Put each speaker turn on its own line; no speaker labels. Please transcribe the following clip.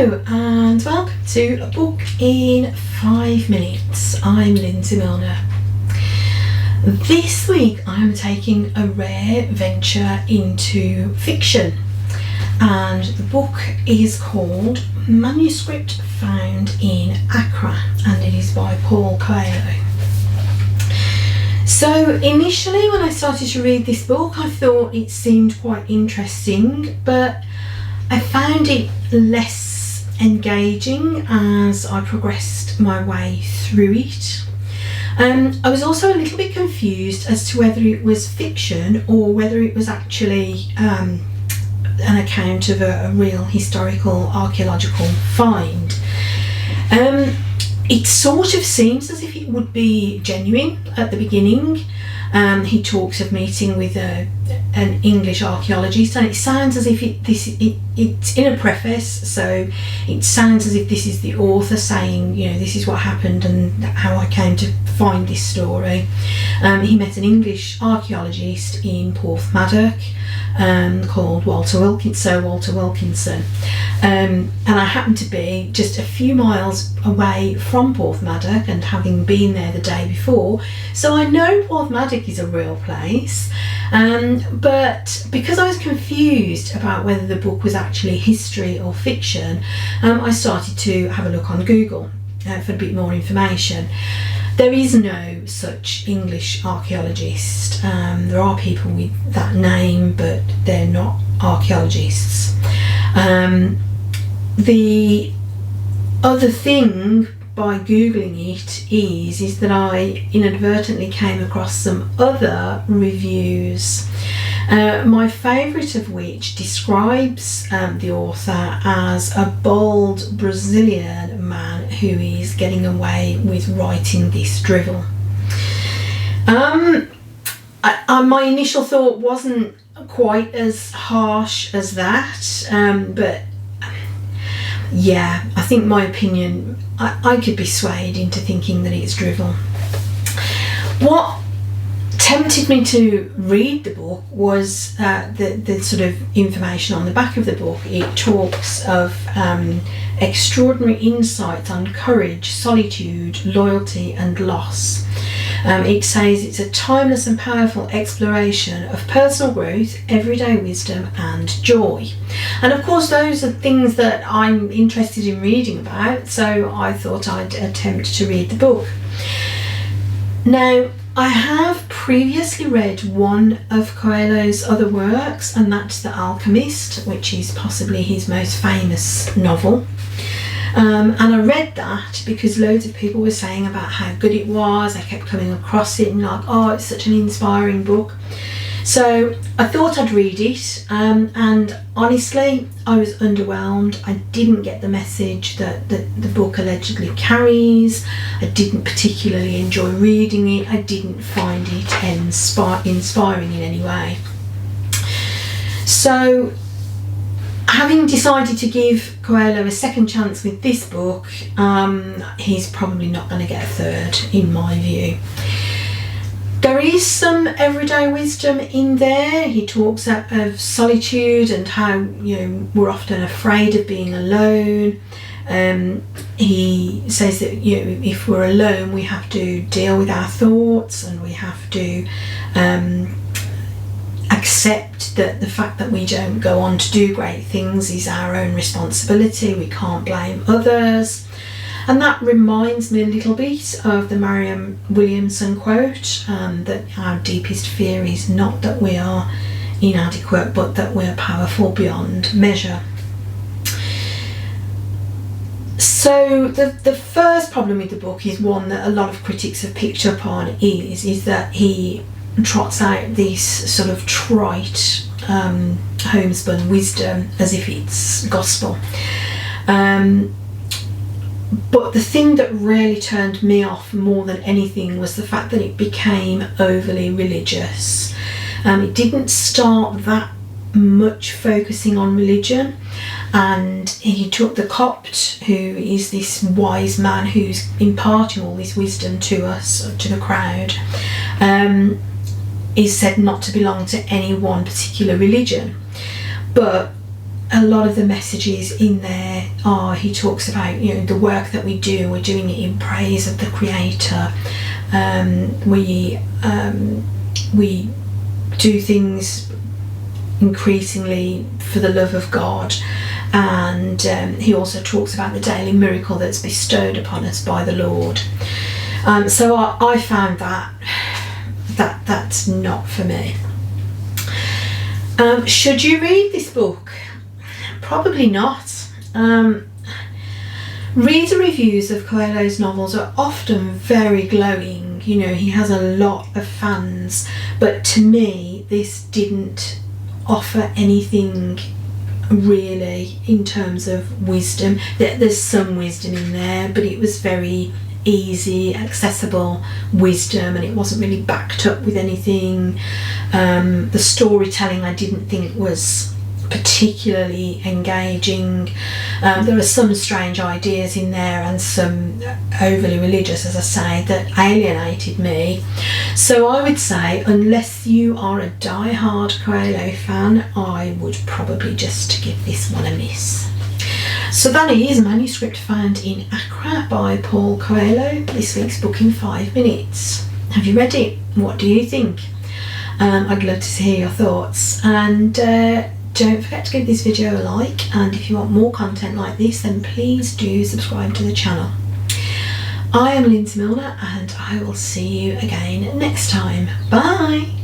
Hello and welcome to A Book in 5 Minutes. I'm Lindsay Milner. This week I am taking a rare venture into fiction, and the book is called Manuscript Found in Accra, and it is by Paul Coelho. So initially when I started to read this book I thought it seemed quite interesting, but I found it less engaging as I progressed my way through it. I was also a little bit confused as to whether it was fiction or whether it was actually an account of a real historical archaeological find. It sort of seems as if it would be genuine at the beginning. He talks of meeting with an English archaeologist, and it sounds as if it's in a preface, so it sounds as if this is the author saying, you know, this is what happened and how I came to find this story. He met an English archaeologist in Porthmadog called Sir Walter Wilkinson, and I happened to be just a few miles away from Porthmadog and having been there the day before, so I know Porthmadog is a real place, but because I was confused about whether the book was actually history or fiction, I started to have a look on Google for a bit more information. There is no such English archaeologist. There are people with that name, but they're not archaeologists. The other thing by Googling it is that I inadvertently came across some other reviews, my favourite of which describes the author as a bold Brazilian man who is getting away with writing this drivel. My initial thought wasn't quite as harsh as that, but yeah, I think my opinion, I could be swayed into thinking that it's drivel. What tempted me to read the book was the sort of information on the back of the book. It talks of extraordinary insights on courage, solitude, loyalty and loss. It says it's a timeless and powerful exploration of personal growth, everyday wisdom and joy. And of course those are things that I'm interested in reading about, so I thought I'd attempt to read the book. Now, I have previously read one of Coelho's other works, and that's The Alchemist, which is possibly his most famous novel. And I read that because loads of people were saying about how good it was. I kept coming across it and like, oh, it's such an inspiring book. So I thought I'd read it, and honestly I was underwhelmed. I didn't get the message that the book allegedly carries. I didn't particularly enjoy reading it. I didn't find it inspiring in any way. So having decided to give Coelho a second chance with this book, he's probably not going to get a third in my view. There is some everyday wisdom in there. He talks of solitude and how, you know, we're often afraid of being alone. He says that, you know, if we're alone we have to deal with our thoughts, and we have to accept that the fact that we don't go on to do great things is our own responsibility. We can't blame others. And that reminds me a little bit of the Marianne Williamson quote, that our deepest fear is not that we are inadequate, but that we're powerful beyond measure. So the first problem with the book is one that a lot of critics have picked up on, is that he trots out this sort of trite homespun wisdom as if it's gospel. But the thing that really turned me off more than anything was the fact that it became overly religious. It didn't start that much focusing on religion, and he took the Copt, who is this wise man who's imparting all this wisdom to us, to the crowd, is said not to belong to any one particular religion. But a lot of the messages in there are, he talks about, you know, the work that we do, we're doing it in praise of the Creator. We do things increasingly for the love of God, and he also talks about the daily miracle that's bestowed upon us by the Lord. So I found that's not for me. Should you read this book? Probably not. Reader reviews of Coelho's novels are often very glowing. You know, he has a lot of fans, but to me this didn't offer anything really in terms of wisdom. There's some wisdom in there, but it was very easy, accessible wisdom, and it wasn't really backed up with anything. The storytelling I didn't think was particularly engaging. There are some strange ideas in there and some overly religious, as I say, that alienated me. So I would say, unless you are a die-hard Coelho fan, I would probably just give this one a miss. So that is Manuscript Found in Accra by Paul Coelho, this week's book in 5 minutes. Have you read it? What do you think? I'd love to hear your thoughts, and don't forget to give this video a like, and if you want more content like this, then please do subscribe to the channel. I am Lindsay Milner, and I will see you again next time. Bye!